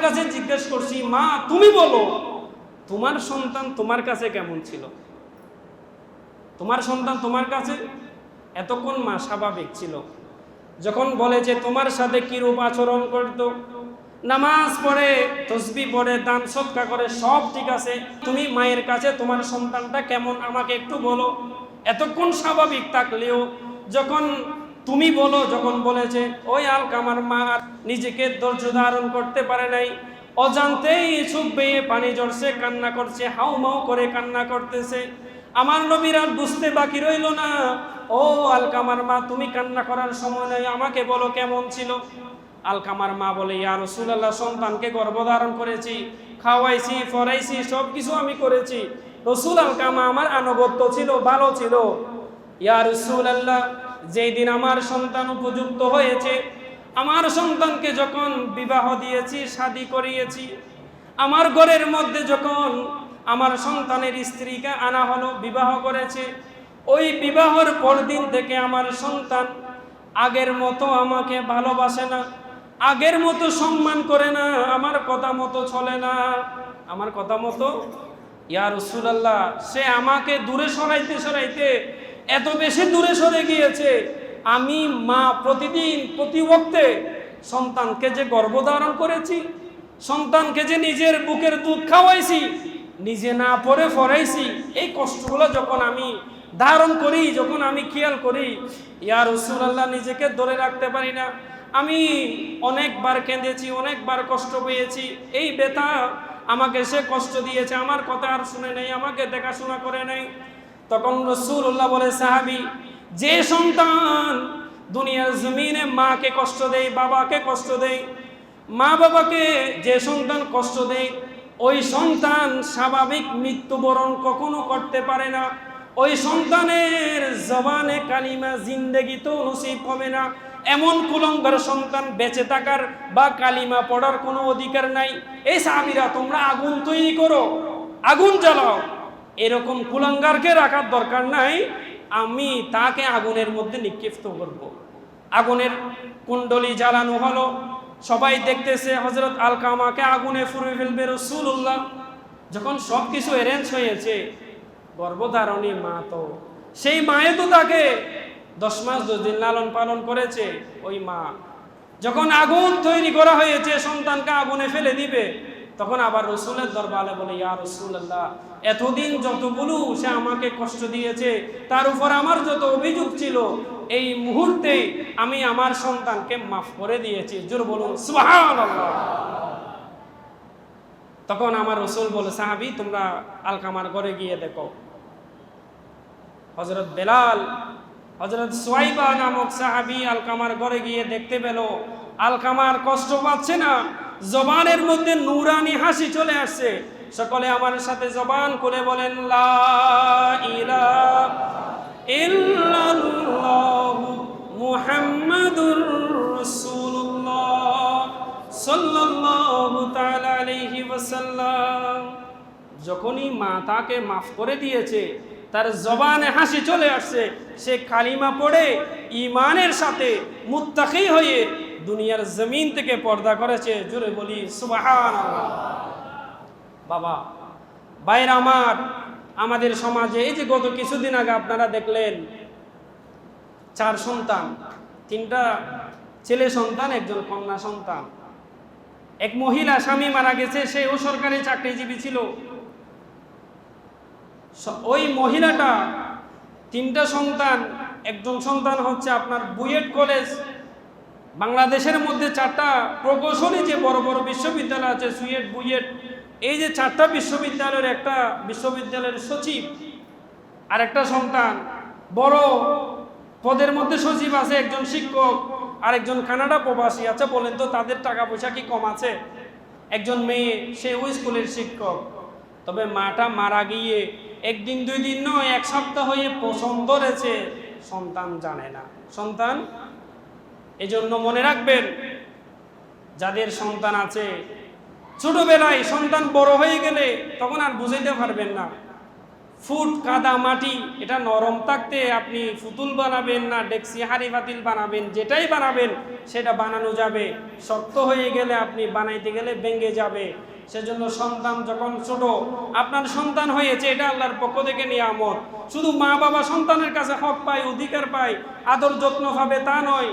কাছে জিজ্ঞেস করছি, মা তুমি বলো তোমার সন্তান তোমার কাছে কেমন ছিল? তোমার সন্তান তোমার কাছে এতক্ষণ মা স্বাভাবিক ছিল। যখন বলে যে তোমার সাথে কিরূপ আচরণ করতো, নামাজ পড়ে, তসবিহ পড়ে, দান সদকা করে, সব ঠিক আছে, তুমি মায়ের কাছে তোমার সন্তানটা কেমন আমাকে একটু বলো। এতক্ষণ স্বাভাবিক থাকলেও যখন তুমি বলো, যখন বলেছে, ওই আলকামার মা নিজেকে ধৈর্য ধারণ করতে পারে নাই, অজান্তেই চোখ বেয়ে পানি ঝরছে, কান্না করছে, হাউ মাউ করে কান্না করতেছে। আমার নবীর আর বুঝতে বাকি রইল না, ও আলকামার মা তুমি কান্না করার সময় নাই, আমাকে বলো কেমন ছিল। আলকামার মা বলে, ইয়া রাসূলুল্লাহ, সন্তানকে গর্ভধারণ করেছি, খাওয়াইছি, পরাইছি, সব কিছু আমি করেছি। রসুল আলকামা আমার আনুগত্য ছিল, ভালো ছিল। ইয়া রাসূলুল্লাহ, যেই দিন আমার সন্তান উপযুক্ত হয়েছে, আমার সন্তানকে যখন বিবাহ দিয়েছি, শাদী করিয়েছি, আমার ঘরের মধ্যে যখন আমার সন্তানের স্ত্রীকে আনা হলো, বিবাহ করেছে, ওই বিবাহের পরদিন থেকে আমার সন্তান আগের মতো আমাকে ভালোবাসে না, আগের মতো সম্মান করে না, আমার কথা মতো চলে না। আমার কথা মতো, ইয়া রাসূলুল্লাহ, সে আমাকে দূরে সরাইতে সরাইতে এত বেশি দূরে সরে গিয়েছে, আমি মা প্রতিদিন প্রতি ওয়াক্তে সন্তানকে যে গর্ভধারণ করেছি, সন্তানকে যে নিজের বুকের দুধ খাওয়াইছি, নিজে না পড়ে ফরাইছি, এই কষ্টগুলো যখন আমি ধারণ করি, যখন আমি খেয়াল করি, ইয়া রাসূলুল্লাহ, নিজেকে ধরে রাখতে পারি না। আমি অনেকবার কেঁদেছি, অনেকবার কষ্ট পেয়েছি। এই ব্যথা আমাকে সে কষ্ট দিয়েছে, আমার কথা আর শুনে নেই, আমাকে দেখাশোনা করে নেই। তখন রাসূলুল্লাহ বলে, সাহাবী, যে সন্তান দুনিয়ার জমিনে মাকে কষ্ট দেয়, বাবাকে কষ্ট দেয়, মা বাবাকে যে সন্তান কষ্ট দেয়, ওই সন্তান স্বাভাবিক মৃত্যুবরণ কখনো করতে পারে না। ওই সন্তানের জবানে কালিমা জিন্দেগিতেও নসিব হবে না। এমন কুলঙ্গার সন্তান বেঁচে থাকার বা কালিমা পড়ার কোনো অধিকার নাই। এই সাহাবীরা, তোমরা আগুন তৈরি করো, আগুন জ্বালাও, এরকম কুলঙ্গারকে রাখার দরকার নাই, আমি তাকে আগুনের মধ্যে নিক্ষিপ্ত করব। আগুনের কুণ্ডলি জ্বালানো হলো, সবাই দেখতেছে, হযরত আলকামাকে আগুনে পুড়ে ফেলবে রাসূলুল্লাহ। যখন সব কিছু অ্যারেঞ্জ হয়েছে, গর্ভধারণী মা তো, সেই মায়ে তো তাকে 10 মাস 10 দিন লালন পালন করেছে। ওই মা যখন আগুন তৈরি করা হয়েছে, সন্তানকে আগুনে ফেলে দিবে, তখন আবার রসুলের দরবারে বলে, ইয়া রাসূলুল্লাহ, এতদিন যতগুলো সে আমাকে কষ্ট দিয়েছে, তার উপর আমার যত অভিযোগ ছিল, এই মুহূর্তে আমি আমার সন্তানকে মাফ করে দিয়েছি। জোর বলুন সুবহানাল্লাহ। তখন আমার রসুল বলে, সাহাবী, তোমরা আলকামার ঘরে গিয়ে দেখো। হযরত বেলাল, হযরত সুয়াইবা নামক সাহাবী আলকামার ঘরে গিয়ে দেখতে পেল আলকামার কষ্ট পাচ্ছে না, জবানের মধ্যে নূরানি হাসি চলে আসছে। সকলে আমার সাথে জবান খুলে বলেন, লা ইলাহা ইল্লাল্লাহু মুহাম্মাদুর রাসূলুল্লাহ সাল্লাল্লাহু তাআলা আলাইহি ওয়াসাল্লাম। যখনই মা তাকে মাফ করে দিয়েছে, তার জবানে হাসি চলে আসছে, সে কালিমা পড়ে ঈমানের সাথে মুত্তাকি হয়ে দুনিয়ার জমিন থেকে পর্দা করেছে। জোরে বলি সুবহানাল্লাহ। বাবা, ভাইরা আমার, আমাদের সমাজে এই যে গত কিছুদিন আগে আপনারা দেখলেন 4 সন্তান, 3টা ছেলে সন্তান, 1জন কন্যা সন্তান। এক মহিলা, স্বামী মারা গেছে, সেও সরকারি চাকরিজীবী ছিল। ওই মহিলাটা 3টা সন্তান, 1জন সন্তান হচ্ছে আপনার বুয়েট কলেজ, বাংলাদেশের মধ্যে 4টা প্রকৌশলী যে বড় বড় বিশ্ববিদ্যালয় আছে, সুয়েট, বুয়েট, এই যে 4টা বিশ্ববিদ্যালয়ের একটা বিশ্ববিদ্যালয়ের সচিব। আর একটা সন্তান বড় পদের মধ্যে সচিব আছে, 1জন শিক্ষক, আর 1জন কানাডা প্রবাসী। আচ্ছা বলেন তো, তাদের টাকা পয়সা কি কম আছে? 1জন মেয়ে, সে ওই স্কুলের শিক্ষক। তবে মাটা মারা গিয়ে 1 দিন 2 দিন নয়, 1 সপ্তাহ হয়ে পছন্দ ধরেছে, সন্তান জানে না। সন্তান, এজন্য মনে রাখবেন, যাদের সন্তান আছে, ছোটবেলায় সন্তান বড় হয়ে গেলে তখন আর বুঝাইতে পারবেন না। ফুট কাদা মাটি, এটা নরম থাকতে আপনি ফুতুল বানাবেন না ডেক্সি হাঁড়ি পাতিল বানাবেন, যেটাই বানাবেন সেটা বানানো যাবে। শক্ত হয়ে গেলে আপনি বানাইতে গেলে ভেঙে যাবে। সেজন্য সন্তান যখন ছোট, আপনার সন্তান হয়েছে, এটা আল্লাহর পক্ষ থেকে নিয়ামত। শুধু মা বাবা সন্তানের কাছে হক পায়, অধিকার পায়, আদর যত্ন পাবে তা নয়,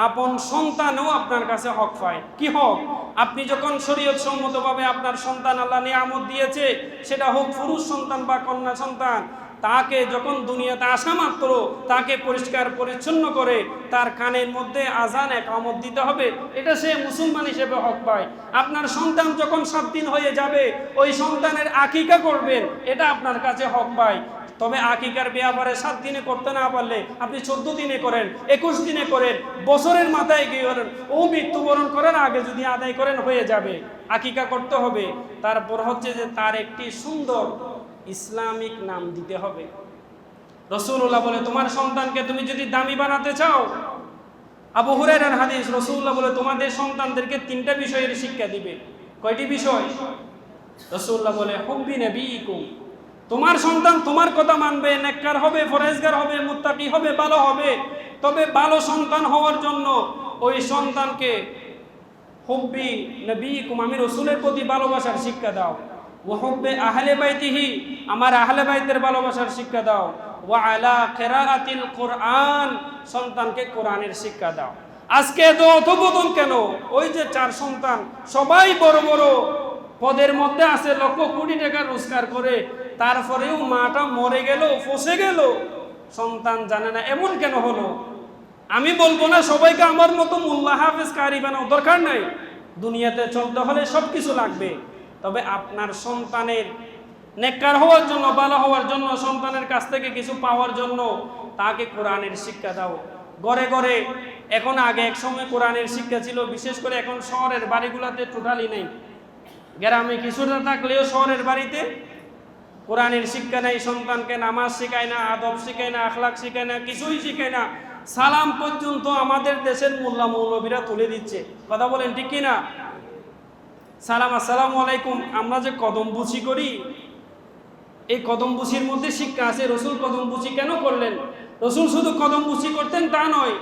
আপন সন্তানও আপনার কাছে হক পায়। কি হক? আপনি যখন শরীয়ত সম্মতভাবে আপনার সন্তান আল্লাহ নিয়ামত দিয়েছে, সেটা হোক পুরুষ সন্তান বা কন্যা সন্তান, তাকে যখন দুনিয়াতে আসা মাত্র তাকে পরিষ্কার পরিচ্ছন্ন করে তার কানের মধ্যে আজান একামত দিতে হবে, এটা সে মুসলমান হিসেবে হক পায়। আপনার সন্তান যখন 7 দিন হয়ে যাবে, ওই সন্তানের আকিকা করবেন, এটা আপনার কাছে হক পায়। তবে আকিকার ব্যাপারে 7 দিনে করতে না পারলে আপনি 14 দিনে করেন, 21 দিনে করেন, বছরের মাথায় গিয়ে করেন, ও মৃত্যুবরণ করার আগে যদি আদায় করেন হয়ে যাবে। আকিকা করতে হবে। তারপর হচ্ছে যে তার একটি সুন্দর ইসলামিক নাম দিতে হবে। রাসূলুল্লাহ বলে, তোমার সন্তানকে তুমি যদি দামি বানাতে চাও, আবু হুরায়রার হাদিস, রাসূলুল্লাহ বলে তোমাদের সন্তানদেরকে 3টা বিষয়ের শিক্ষা দিবে। কয়টি বিষয়? রাসূলুল্লাহ বলে, হুব্বি নবীকুম, তোমার সন্তান তোমার কথা মানবে, নেককার হবে, ফরহেজগার হবে, মুত্তাকি হবে, ভালো হবে। তবে ভালো সন্তান হওয়ার জন্য ওই সন্তানকে হুব্বি নবীকুম, আমি রাসূলের প্রতি ভালোবাসার শিক্ষা দাও। ওয়া হুব্বে আহলে বাইতিহি, আমার আহলে বাইতের ভালোবাসার শিক্ষা দাও। ওয়া আলা কিরাআতিল কুরআন, সন্তানকে কোরআনের শিক্ষা দাও। আজকে এত অধঃপতন কেন? ওই যে 4 সন্তান, সবাই বড় বড় পদের মধ্যে আছে, লক্ষ কোটি টাকা রোজগার করে, তারপরেও মাটা মরে গেল, ফসে গেল, সন্তান জানে না। এমন কেন হলো? আমি বলবো না সবাইকে আমার মতো মোল্লা হাফেজ কারি বানাও, দরকার নাই। দুনিয়াতে চলতে হলে সবকিছু লাগবে। তবে আপনার সন্তানের নেককার হওয়ার জন্য, ভালো হওয়ার জন্য, সন্তানের কাছ থেকে কিছু পাওয়ার জন্য তাকে কোরআনের শিক্ষা দাও। ঘরে ঘরে এখন, আগে এক সময় কোরআনের শিক্ষা ছিল, বিশেষ করে এখন শহরের বাড়িগুলোতে টোটালি নেই। গ্রামে কিছুটা থাকলেও শহরের বাড়িতে কোরআনের শিক্ষা নেই। সন্তানকে নামাজ শেখায় না, আদব শেখায় না, আখলাক শেখায় না, কিছুই শেখায় না। সালাম পর্যন্ত আমাদের দেশের মোল্লা মৌলবীরা তুলে দিচ্ছে। কথা বলেন ঠিক কিনা? সালাম, আসসালামু আলাইকুম, আমরা যে কদম বুচি করি, এই কদম বুচির মধ্যে শিক্ষা আছে। রসুল কদম বুচি কেন করলেন? রসুল শুধু কদম বুচি করতেন তা নয়,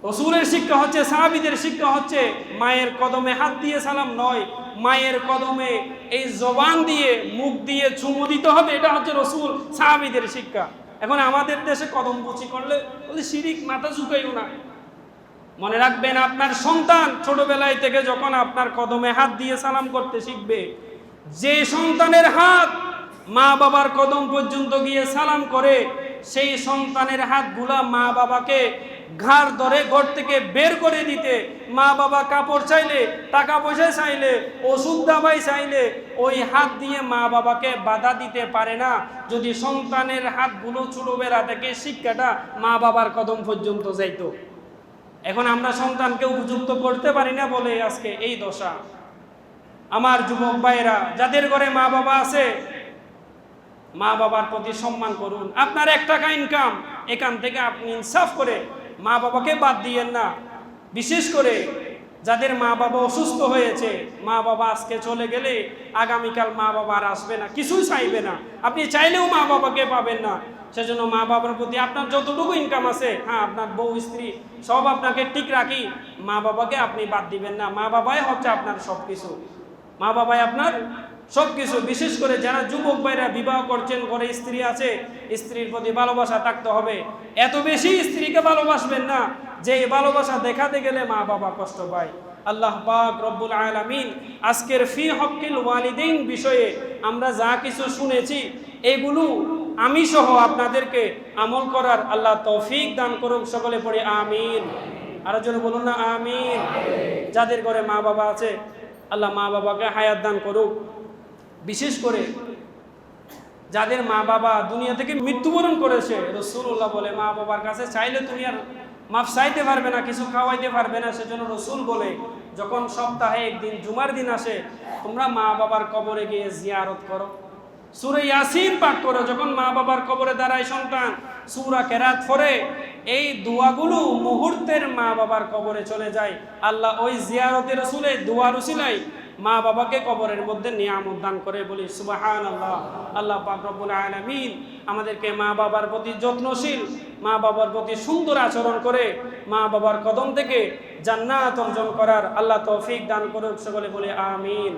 রসুলের শিক্ষা হচ্ছে, সাহাবীদের শিক্ষা হচ্ছে, মায়ের কদমে হাত দিয়ে সালাম নয়, মায়ের কদমে এই জবান দিয়ে, মুখ দিয়ে চুমু দিতে হবে। এটা হচ্ছে রসুল সাহাবীদের শিক্ষা। এখন আমাদের দেশে কদম বুচি করলে বলে শিরিক, মাথা ঝুঁকাইও না। মনে রাখবেন, আপনার সন্তান ছোটবেলায় থেকে যখন আপনার কদমে হাত দিয়ে সালাম করতে শিখবে, যে সন্তানের হাত মা বাবার কদম পর্যন্ত গিয়ে সালাম করে, সেই সন্তানের হাতগুলা মা বাবাকে ঘাড় ধরে ঘর থেকে বের করে দিতে, মা বাবা কাপড় চাইলে, টাকা পয়সা চাইলে, ওষুধ দাবাই চাইলে, ওই হাত দিয়ে মা বাবাকে বাধা দিতে পারে না, যদি সন্তানের হাতগুলো ছোটবেলা থেকে শিক্ষাটা মা বাবার কদম পর্যন্ত যাইতো। এখন আমরা সন্তানকে উপযুক্ত করতে পারি না বলে আজকে এই দশা। আমার যুবক ভাইরা, যাদের ঘরে মা বাবা আছে, মা বাবার প্রতি সম্মান করুন। আপনার 1 টাকা ইনকাম, এখান থেকে আপনি ইনসাফ করে মা বাবাকে বাদ দিয়েন না। বিশেষ করে যাদের মা বাবা অসুস্থ হয়েছে, মা বাবা আজকে চলে গেলে আগামীকাল মা বাবা আর আসবে না, কিছুই চাইবে না, আপনি চাইলেও মা বাবাকে পাবেন না। সেজন্য মা বাবার প্রতি আপনার যতটুকু ইনকাম আছে, হ্যাঁ, আপনার বউ স্ত্রী সব আপনাকে ঠিক রাখি, মা বাবাকে আপনি বাদ দিবেন না। মা বাবাই হচ্ছে আপনার সব কিছু, মা বাবাই আপনার সব কিছু। বিশেষ করে যারা যুবক ভাইরা বিবাহ করছেন, ঘরে স্ত্রী আছে, স্ত্রীর প্রতি ভালোবাসা থাকতে হবে। এত বেশি স্ত্রীকে ভালোবাসবেন না যে ভালোবাসা দেখাতে গেলে মা বাবা কষ্ট পায়। আল্লাহ পাক রব্বুল আলামিন আজকের ফি হক্কিল ওয়ালিদাইন বিষয়ে আমরা যা কিছু শুনেছি, এগুলো আমি সহ আপনাদেরকে আমল করার আল্লাহ তৌফিক দান করুক। সকলে পড়ে আমিন। আরো জোরে বলুন না আমিন। যাদের ঘরে মা বাবা আছে, আল্লাহ মা বাবাকে হায়াত দান করুক। বিশেষ করে যাদের মা বাবা দুনিয়া থেকে মৃত্যুবরণ করেছে, রাসূলুল্লাহ বলে, মা বাবার কাছে চাইলে তুমি আর মাফ চাইতে পারবে না, কিছু খাওয়াইতে পারবে না। সেজন্য রাসূল বলে, যখন সপ্তাহে একদিন জুমার দিন আসে, তোমরা মা বাবার কবরে গিয়ে জিয়ারত করো, সূরা ইয়াসিন পাঠ করো। যখন মা বাবার কবরে দাঁড়ায় সন্তান, সূরা কেরাত পড়ে, এই দোয়াগুলো মুহূর্তের মা বাবার কবরে চলে যায়। আল্লাহ ওই জিয়ারতের রাসূলের দোয়ার উসিলায় মা বাবাকে কবরের মধ্যে নিয়ামত দান করে। বলি সুবহানাল্লাহ। আল্লাহ পাক রব্বুল আলামিন আমাদেরকে মা বাবার প্রতি যত্নশীল, মা বাবার প্রতি সুন্দর আচরণ করে মা বাবার কদম থেকে জান্নাত অর্জন করার আল্লাহ তৌফিক দান করুক। সকলে বলি আমিন।